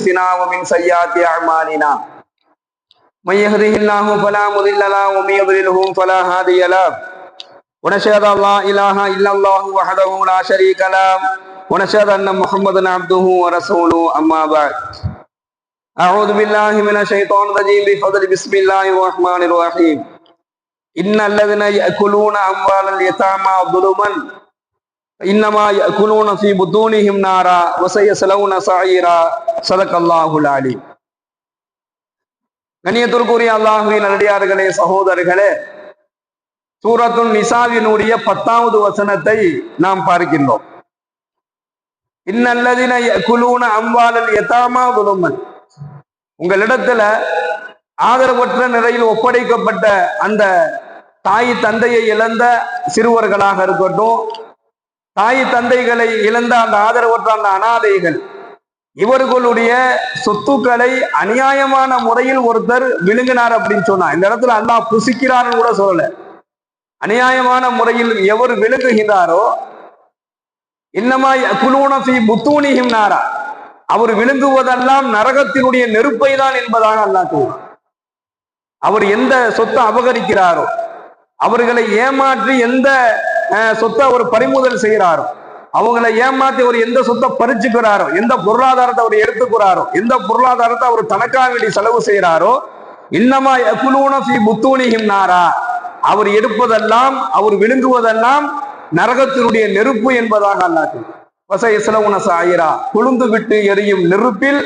أنفسنا ومن سيئات أعمالنا من يهده الله فلا مضل له ومن يضلله فلا هادي له ونشهد أن لا إله إلا الله وحده لا شريك له ونشهد أن محمدا عبده ورسوله أما بعد أعوذ بالله من الشيطان الرجيم بفضل بسم الله الرحمن الرحيم إن الذين يأكلون أموال اليتامى ظلما إنما يأكلون في بطونهم نارا وسيصلون سعيرا صدق الله العليم. கண்ணியத்திற்குரிய அல்லாஹ்வின் நல்லடியார்களே, சகோதரர்களே, சூரத்துன் நிசாவினுடைய 10வது வசனத்தை நாம் பார்க்கின்றோம். இன்னல்லதீன யஅகுலூன அம்வாலல் யதாமா ظلما. உங்களிடத்துல ஆதரவற்ற நிலையில் ஒப்படைக்கப்பட்ட அந்த தாய் தந்தையை இழந்த சிறுவர்களாக இருக்கட்டும், தாய் தந்தைகளை இழந்த அந்த ஆதரவற்ற அந்த அனாதைகள், இவர்களுடைய சொத்துக்களை அநியாயமான முறையில் ஒருத்தர் விழுங்கினார் அப்படின்னு சொன்னா, இந்த இடத்துல அல்லாஹ் புசிக்கிறார்னு கூட சொல்லல, அநியாயமான முறையில் எவர் விழுங்குகிறாரோ இன்னமா யஅகுலூன ஃபீ புத்தூனிஹிம் நாரா, அவர் விழுங்குவதெல்லாம் நரகத்தினுடைய நெருப்பை தான் என்பதாக அல்லாஹ் சொல்றான். அவர் எந்த சொத்தை அபகரிக்கிறாரோ, அவர்களை ஏமாற்றி எந்த சொத்தை அவர் பறிமுதல் செய்கிறாரோ, அவங்களை ஏமாற்றி அவர் எந்த சொத்தை பறிச்சுக்கிறாரோ, எந்த பொருளாதாரத்தை அவர் எடுத்துக்கிறாரோ, எந்த பொருளாதாரத்தை அவர் தனக்காக வேண்டி செலவு செய்கிறாரோ, இன்னமா யஅகுலூன ஃபீ புத்தூனிஹிம் நாரா, அவர் எடுப்பதெல்லாம் அவர் விழுங்குவதெல்லாம் நரகத்தினுடைய நெருப்பு என்பதாக அல்லாஹ் சொல்றான். வஸயஸ்லவுன ஸாயிரா, கொழுந்து விட்டு எரியும் நெருப்பில்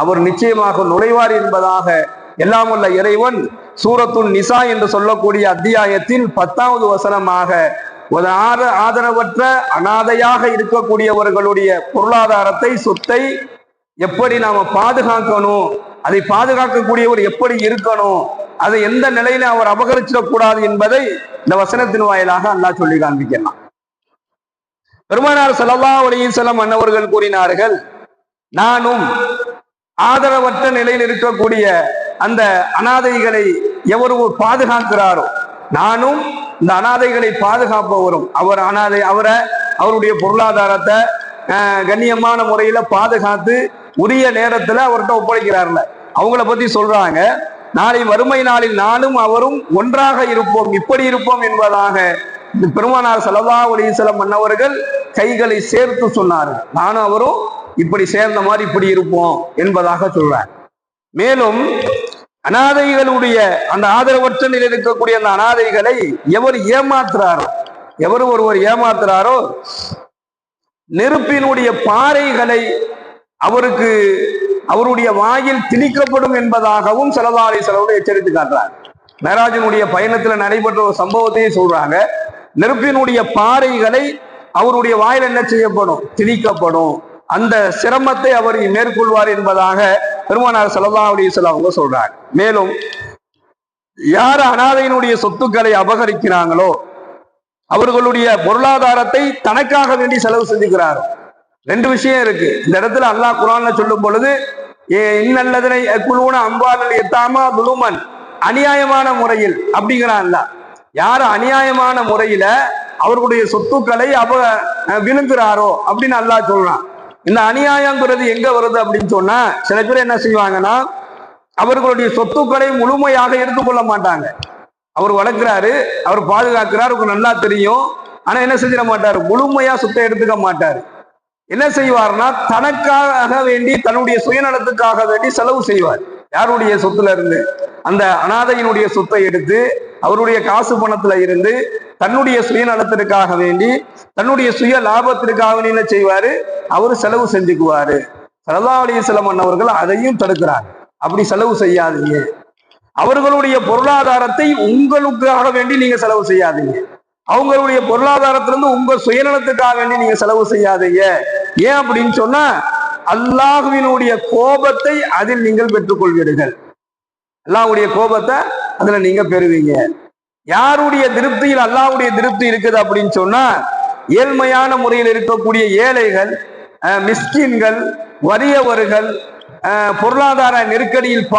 அவர் நிச்சயமாக நுழைவார் என்பதாக எல்லாம் உள்ள இறைவன் சூரத்துன் நிசா என்று சொல்லக்கூடிய அத்தியாயத்தில் 10வது வசனமாக ஒரு ஆதரவற்ற அனாதையாக இருக்கக்கூடியவர்களுடைய பொருளாதாரத்தை, சொத்தை எப்படி நாம பாதுகாக்கணும், அதை பாதுகாக்கக்கூடியவர் எப்படி இருக்கணும், அதை எந்த நிலையில அவர் அபகரிச்சிடக்கூடாது என்பதை இந்த வசனத்தின் வாயிலாக அல்லாஹ் சொல்லி காண்பிக்கலாம். பெருமானார் ஸல்லல்லாஹு அலைஹி வஸல்லம் அன்னவர்கள் கூறினார்கள், நானும் ஆதரவற்ற நிலையில் இருக்கக்கூடிய அந்த அனாதைகளை எவர் பாதுகாக்கிறாரோ, நானும் இந்த அனாதைகளை பாதுகாப்பவரும், அவருடைய பொருளாதாரத்தை கண்ணியமான முறையில பாதுகாத்து உரிய நேரத்துல அவர்கிட்ட ஒப்படைக்கிறார்ல, அவங்கள பத்தி சொல்றாங்க, நாளை வறுமை நாளில் நானும் அவரும் ஒன்றாக இருப்போம், இப்படி இருப்போம் என்பதாக இந்த பெருமானார் ஸல்லல்லாஹு அலைஹி வஸல்லம் அன்னவர்கள் கைகளை சேர்த்து சொன்னார்கள். நானும் அவரும் இப்படி சேர்ந்த மாதிரி இப்படி இருப்போம் என்பதாக சொல்றார். மேலும் அனாதைகளுடைய அந்த ஆதரவற்ற நிலையில் இருக்கக்கூடிய அந்த அனாதைகளை எவர் ஏமாத்துறாரோ, ஒருவர் ஏமாத்துறாரோ, நெருப்பினுடைய பாறைகளை அவருக்கு அவருடைய வாயில் திணிக்கப்படும் என்பதாகவும் ஸல்லல்லாஹு அலைஹி வஸல்லம் எச்சரித்து காட்டுறார். மேராஜினுடைய பயணத்துல நடைபெற்ற ஒரு சம்பவத்தையே சொல்றாங்க. நெருப்பினுடைய பாறைகளை அவருடைய வாயில் என்ன செய்யப்படும், திணிக்கப்படும், அந்த சிரமத்தை அவர் மேற்கொள்வார் என்பதாக பெருமானார் ஸல்லல்லாஹு அலைஹி வஸல்லம் அவங்க சொல்றாங்க. மேலும் யார் அனாதையினுடைய சொத்துக்களை அபகரிக்கிறாங்களோ, அவர்களுடைய பொருளாதாரத்தை தனக்காக வேண்டி செலவு செஞ்சுக்கிறாரோ, 2 விஷயம் இருக்கு இந்த இடத்துல. அல்லாஹ் குர்ஆன்ல சொல்லும் பொழுது, இன்னல்லதீன யஅகுலூன அம்வாலல் யதாமா ظلما, அநியாயமான முறையில் அப்படிங்கிறான்ல, யார் அநியாயமான முறையில அவர்களுடைய சொத்துக்களை விழுங்குறாரோ அப்படின்னு அல்லாஹ் சொல்றான். இந்த அநியாயங்கிறது எங்க வருது அப்படின்னு சொன்னா, சில பேர் என்ன செய்வாங்கன்னா, அவர்களுடைய சொத்துக்களை முழுமையாக எடுத்துக்கொள்ள மாட்டாங்க. அவர் வளர்க்கிறாரு, அவர் பாதுகாக்கிறார், அவருக்கு நல்லா தெரியும், ஆனா என்ன செஞ்சிட மாட்டாரு, முழுமையா சொத்தை எடுத்துக்க மாட்டாரு. என்ன செய்வார்னா, தனக்காக வேண்டி, தன்னுடைய சுயநலத்துக்காக வேண்டி செலவு செய்வார். யாருடைய சொத்துல இருந்து, அந்த அனாதையினுடைய சொத்தை எடுத்து அவருடைய காசு பணத்துல இருந்து தன்னுடைய சுயநலத்திற்காக வேண்டி, தன்னுடைய சுய லாபத்திற்காக வேண்டி என்ன செய்வாரு, அவரு செலவு செஞ்சுக்குவாரு. ஸல்லல்லாஹு அலைஹி வஸல்லம் அன்னவர்கள் அதையும் தடுக்கிறார். அப்படி செலவு செய்யாதீங்க, அவர்களுடைய பொருளாதாரத்தை உங்களுக்காக வேண்டி நீங்க செலவு செய்யாதீங்க, அவங்களுடைய பொருளாதாரத்திலிருந்து உங்க சுயநலத்துக்காக வேண்டி நீங்க செலவு செய்யாதீங்க. ஏன் அப்படின்னு சொன்னா, அல்லாஹ்வினுடைய கோபத்தை அதில் நீங்கள் பெற்றுக்கொள்வீர்கள், அல்லாஹ்வுடைய கோபத்தை அதுல நீங்க பெறுவீங்க. யாருடைய திருப்தியில் அல்லாஹ்வுடைய திருப்தி இருக்குது அப்படின்னு சொன்னா, ஏழ்மையான முறையில் இருக்கக்கூடிய ஏழைகள், மிஸ்கின்கள், வறியவர்கள், பொருளாதார நெருக்கடியில்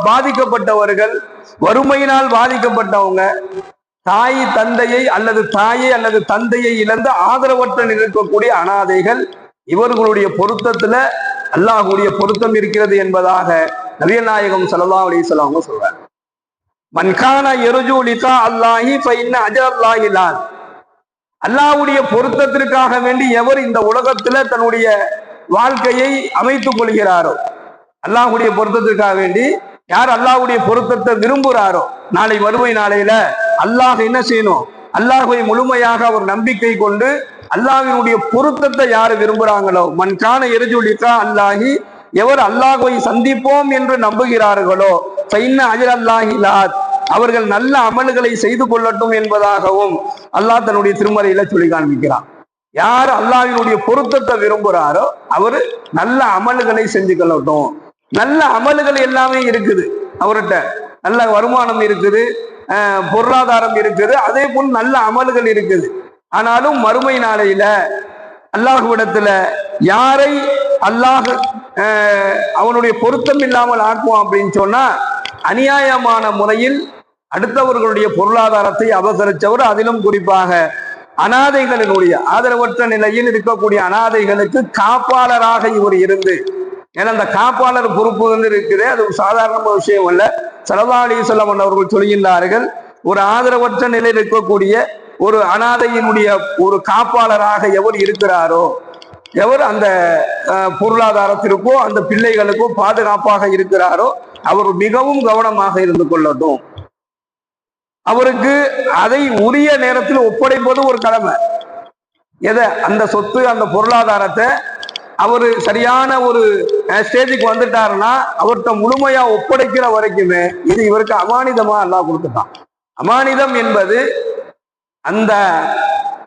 பாதிக்கப்பட்டவர்கள், வறுமையினால் பாதிக்கப்பட்டவங்க, தாய் தந்தையை அல்லது தந்தையை இழந்த ஆதரவற்ற இருக்கக்கூடிய அனாதைகள், இவர்களுடைய பொருத்தத்துல அல்லாஹ்வுடைய பொருத்தம் இருக்கிறது என்பதாக நபிகள் நாயகம் ஸல்லல்லாஹு அலைஹி வஸல்லம் அவங்க சொல்றாங்க. மன் கான யர்ஜு லிகா அல்லாஹி ஃபஇன்ன அஜரல்லாஹி லான். அல்லாஹ்வுடைய பொருத்தத்திற்காக வேண்டி எவர் இந்த உலகத்துல தன்னுடைய வாழ்க்கையை அமைத்துக் கொள்கிறாரோ, அல்லாஹ்வுடைய பொருத்தத்திற்காக வேண்டி யார் அல்லாஹ்வுடைய பொருத்தத்தை விரும்புகிறாரோ, நாளை மறுமை நாளையில அல்லாஹ் என்ன செய்யணும், அல்லாஹ்வை முழுமையாக அவர் நம்பிக்கை கொண்டு அல்லாஹ்வினுடைய பொருத்தத்தை யாரு விரும்புறாங்களோ, மன் கான யர்ஜு லிகா அல்லாஹி, எவர் அல்லாஹ்வை சந்திப்போம் என்று நம்புகிறார்களோ, ஃபஇன்ன அஜரல்லாஹி லான், அவர்கள் நல்ல அமல்களை செய்து கொள்ளட்டும் என்பதாகவும் அல்லாஹ் தன்னுடைய திருமறையில சொல்லி காண்பிக்கிறான். யார் அல்லாஹ்வினுடைய பொருத்தத்தை விரும்புகிறாரோ அவரு நல்ல அமல்களை செஞ்சு கொள்ளட்டும். நல்ல அமல்கள் எல்லாமே இருக்குது அவர்கிட்ட, நல்ல வருமானம் இருக்குது, பொருளாதாரம் இருக்குது, அதே போல் நல்ல அமல்கள் இருக்குது. ஆனாலும் மறுமை நாளையில அல்லாஹ்விடத்துல யாரை அல்லாஹ் அவனுடைய பொருத்தம் இல்லாமல் ஆக்குவான் அப்படின்னு சொன்னா, அநியாயமான முறையில் அடுத்தவர்களுடைய பொருளாதாரத்தை அபகரித்தவர், அதிலும் குறிப்பாக அனாதைகளினுடைய ஆதரவற்ற நிலையில் இருக்கக்கூடிய அனாதைகளுக்கு காப்பாளராக இவர் இருந்து, ஏன்னா அந்த காப்பாளர் பொறுப்பு இருக்குது, அது சாதாரண விஷயம் அல்ல. ஸல்லல்லாஹு அலைஹி வஸல்லம் அவர்கள் சொல்கின்றார்கள், ஒரு ஆதரவற்ற நிலையில் இருக்கக்கூடிய ஒரு அனாதையினுடைய ஒரு காப்பாளராக எவர் இருக்கிறாரோ, எவர் அந்த பொருளாதாரத்திற்கோ அந்த பிள்ளைகளுக்கோ பாதுகாப்பாக இருக்கிறாரோ, அவர் மிகவும் கவனமாக இருந்து கொள்ளட்டும். அவருக்கு அதை உரிய நேரத்தில் ஒப்படைப்பது ஒரு கடமை. எதை, அந்த சொத்து அந்த பொருளாதாரத்தை அவரு சரியான ஒரு ஸ்டேஜுக்கு வந்துட்டாருன்னா அவர்கிட்ட முழுமையா ஒப்படைக்கிற வரைக்குமே இது இவருக்கு அமானிதமா அல்லாஹ் கொடுத்துட்டான். அமானிதம் என்பது அந்த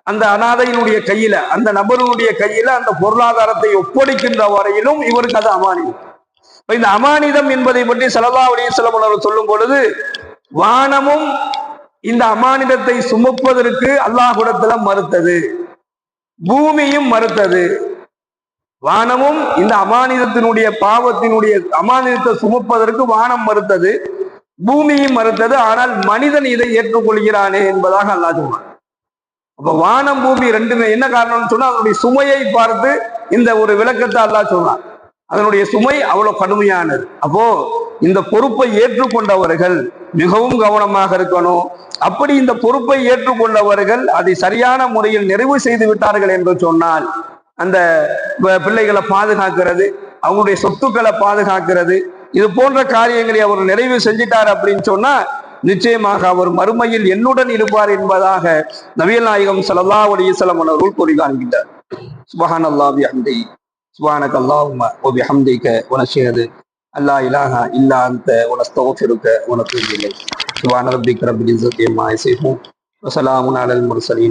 அந்த அனாதையினுடைய கையில, அந்த நபருடைய கையில அந்த பொருளாதாரத்தை ஒப்படைக்கின்ற வரையிலும் இவருக்கு அது அமானிதம். இந்த அமானிதம் என்பதை பற்றி ஸல்லல்லாஹு அலைஹி வஸல்லம் அவர்கள் சொல்லும் பொழுது, வானமும் இந்த அமானிதத்தை சுமப்பதற்கு அல்லாஹ்விடத்துல மறுத்தது, பூமியும் மறுத்தது. வானமும் இந்த அமானிதத்தினுடைய பாவத்தினுடைய அமானிதத்தை சுமப்பதற்கு வானம் மறுத்தது, பூமியும் மறுத்தது. ஆனால் மனிதன் இதை ஏற்றுக்கொள்கிறானே என்பதாக அல்லாஹ் சொல்றான். அப்ப வானம் பூமி ரெண்டுமே என்ன காரணம்னு சொன்னா, அதனுடைய சுமையை பார்த்து இந்த ஒரு விளக்கத்தை அல்லாஹ் சொல்றான். அதனுடைய சுமை அவ்வளவு கடுமையானது. அப்போ இந்த பொறுப்பை ஏற்றுக்கொண்டவர்கள் மிகவும் கவனமாக இருக்கணும். அப்படி இந்த பொறுப்பை ஏற்றுக்கொண்டவர்கள் அதை சரியான முறையில் நிறைவு செய்து விட்டார்கள் என்று சொன்னால், அந்த பிள்ளைகளை பாதுகாக்கிறது, அவங்களுடைய சொத்துக்களை பாதுகாக்கிறது, இது போன்ற காரியங்களை அவர் நிறைவு செஞ்சிட்டார் அப்படின்னு சொன்னா நிச்சயமாக அவர் மறுமையில் என்னுடன் இருப்பார் என்பதாக நபிகள் நாயகம் ஸல்லல்லாஹு அலைஹி வஸல்லம் அவர்கள் கூறி காண்கின்றார். சுப்ஹானல்லாஹி வபிஹம்திஹி சுப்ஹானக்கல்லாஹும்ம வபிஹம்திக வனஷ்ஹது அல்லா இலாஹா இல்லா அன்த வனஸ்தக்ஃபிருக வனதூபு இலைக். சுப்ஹான ரப்பிக ரப்பில் இஸ்ஸத்தி அம்மா யசிஃபூன் வஸலாமுன் அலல் முர்ஸலீன்.